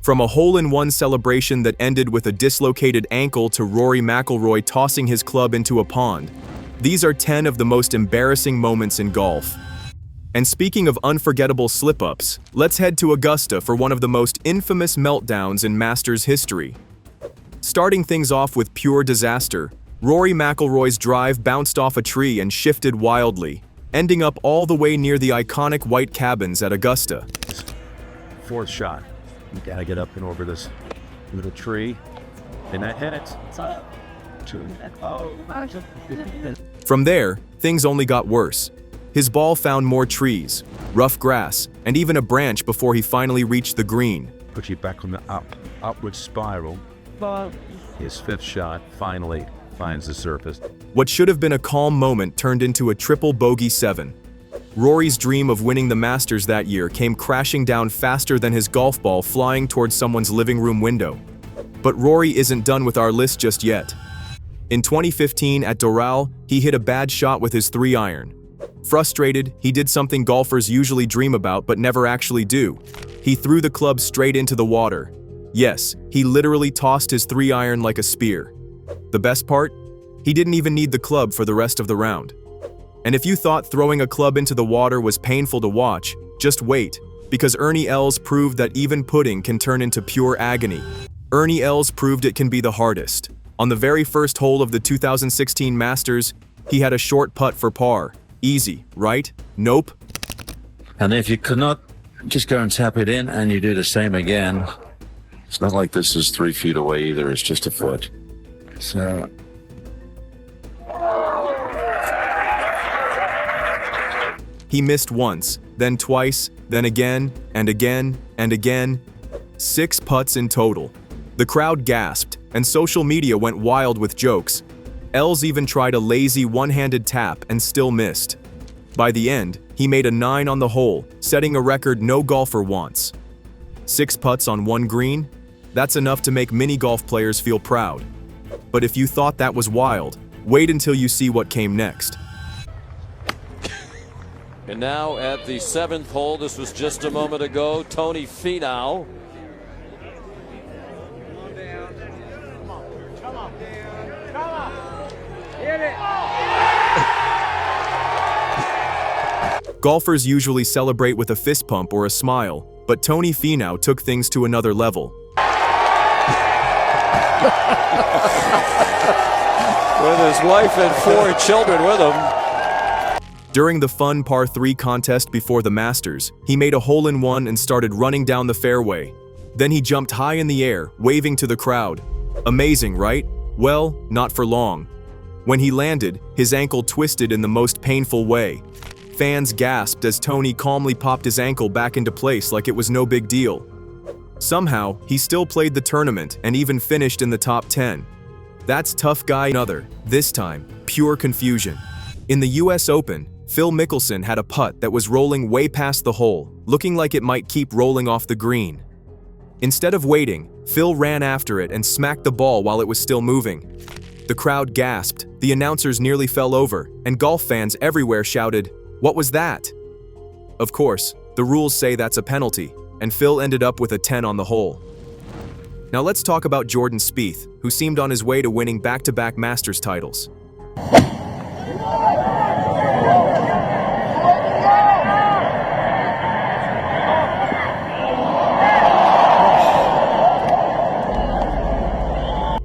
From a hole-in-one celebration that ended with a dislocated ankle to Rory McIlroy tossing his club into a pond, these are 10 of the most embarrassing moments in golf. And speaking of unforgettable slip-ups, let's head to Augusta for one of the most infamous meltdowns in Masters history. Starting things off with pure disaster, Rory McIlroy's drive bounced off a tree and shifted wildly, ending up all the way near the iconic white cabins at Augusta. Fourth shot. You gotta get up and over this little tree. And that hit it. From there, things only got worse. His ball found more trees, rough grass, and even a branch before he finally reached the green. Put you back on the upward spiral. His fifth shot finally finds the surface. What should have been a calm moment turned into a triple bogey 7. Rory's dream of winning the Masters that year came crashing down faster than his golf ball flying towards someone's living room window. But Rory isn't done with our list just yet. In 2015 at Doral, he hit a bad shot with his 3-iron. Frustrated, he did something golfers usually dream about but never actually do. He threw the club straight into the water. Yes, he literally tossed his 3-iron like a spear. The best part? He didn't even need the club for the rest of the round. And if you thought throwing a club into the water was painful to watch, just wait, because Ernie Els proved that even pudding can turn into pure agony. Ernie Els proved it can be the hardest. On the very first hole of the 2016 Masters, he had a short putt for par. Easy, right? Nope. And if you cannot, just go and tap it in and you do the same again. It's not like this is 3 feet away either, it's just a foot. So... He missed once, then twice, then again, and again, and again. 6 putts in total. The crowd gasped, and social media went wild with jokes. Els even tried a lazy one-handed tap and still missed. By the end, he made a 9 on the hole, setting a record no golfer wants. 6 putts on 1 green? That's enough to make mini golf players feel proud. But if you thought that was wild, wait until you see what came next. And now at the 7th hole, this was just a moment ago, Tony Finau. Golfers usually celebrate with a fist pump or a smile, but Tony Finau took things to another level. With his wife and 4 children with him. During the fun par 3 contest before the Masters, he made a hole-in-one and started running down the fairway. Then he jumped high in the air, waving to the crowd. Amazing, right? Well, not for long. When he landed, his ankle twisted in the most painful way. Fans gasped as Tony calmly popped his ankle back into place like it was no big deal. Somehow, he still played the tournament and even finished in the top 10. That's tough guy another, this time, pure confusion. In the US Open, Phil Mickelson had a putt that was rolling way past the hole, looking like it might keep rolling off the green. Instead of waiting, Phil ran after it and smacked the ball while it was still moving. The crowd gasped, the announcers nearly fell over, and golf fans everywhere shouted, "What was that?" Of course, the rules say that's a penalty, and Phil ended up with a 10 on the hole. Now let's talk about Jordan Spieth, who seemed on his way to winning back-to-back Masters titles.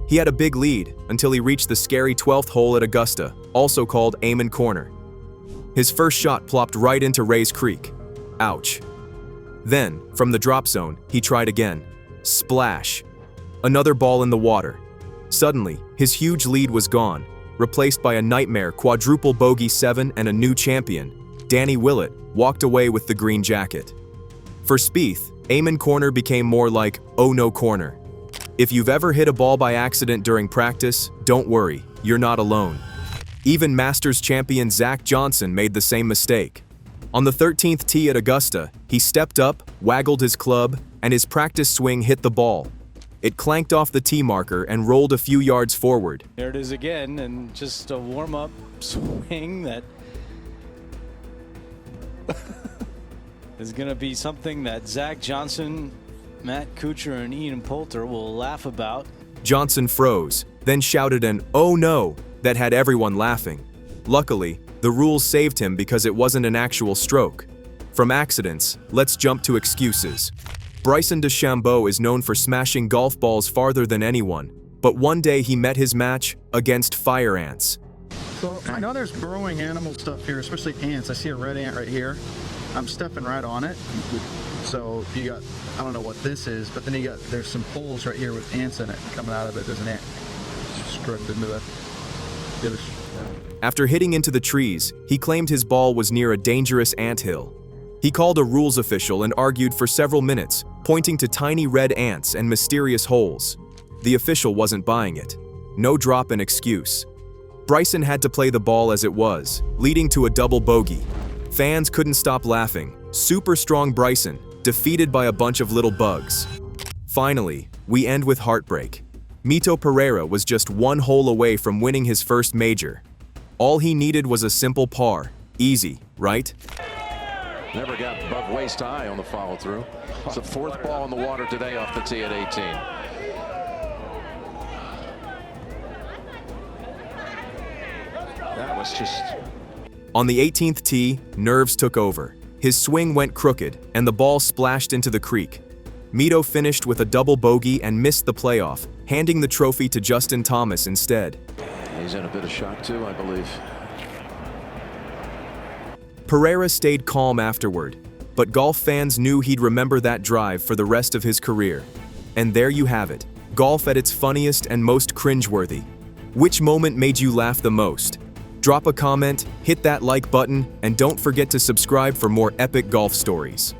He had a big lead until he reached the scary 12th hole at Augusta, also called Amen Corner. His first shot plopped right into Rays Creek. Ouch. Then, from the drop zone, he tried again. Splash. Another ball in the water. Suddenly, his huge lead was gone, replaced by a nightmare quadruple bogey 7 and a new champion. Danny Willett walked away with the green jacket. For Spieth, Amen Corner became more like oh no corner. If you've ever hit a ball by accident during practice, don't worry, you're not alone. Even Masters champion Zack Johnson made the same mistake. On the 13th tee at Augusta, he stepped up, waggled his club, and his practice swing hit the ball. It clanked off the tee marker and rolled a few yards forward. There it is again, and just a warm-up swing that is going to be something that Zack Johnson Matt Kuchar and Ian Poulter will laugh about. Johnson froze, then shouted an "oh no" that had everyone laughing. Luckily, the rules saved him because it wasn't an actual stroke. From accidents, let's jump to excuses. Bryson DeChambeau is known for smashing golf balls farther than anyone, but one day he met his match against fire ants. So I know there's burrowing animal stuff here, especially ants. I see a red ant right here. I'm stepping right on it. So you got, I don't know what this is, but then there's some holes right here with ants in it. Coming out of it, there's an ant scrubbed into the other. After hitting into the trees, he claimed his ball was near a dangerous anthill. He called a rules official and argued for several minutes, pointing to tiny red ants and mysterious holes. The official wasn't buying it. No drop in excuse. Bryson had to play the ball as it was, leading to a double bogey. Fans couldn't stop laughing. Super strong Bryson, defeated by a bunch of little bugs. Finally, we end with heartbreak. Mito Pereira was just one hole away from winning his first major. All he needed was a simple par. Easy, right? Never got above waist high on the follow through. It's the fourth ball in the water today off the tee at 18. That was just... On the 18th tee, nerves took over. His swing went crooked, and the ball splashed into the creek. Mito finished with a double bogey and missed the playoff, handing the trophy to Justin Thomas instead. He's in a bit of shock too, I believe. Pereira stayed calm afterward, but golf fans knew he'd remember that drive for the rest of his career. And there you have it, golf at its funniest and most cringeworthy. Which moment made you laugh the most? Drop a comment, hit that like button, and don't forget to subscribe for more epic golf stories.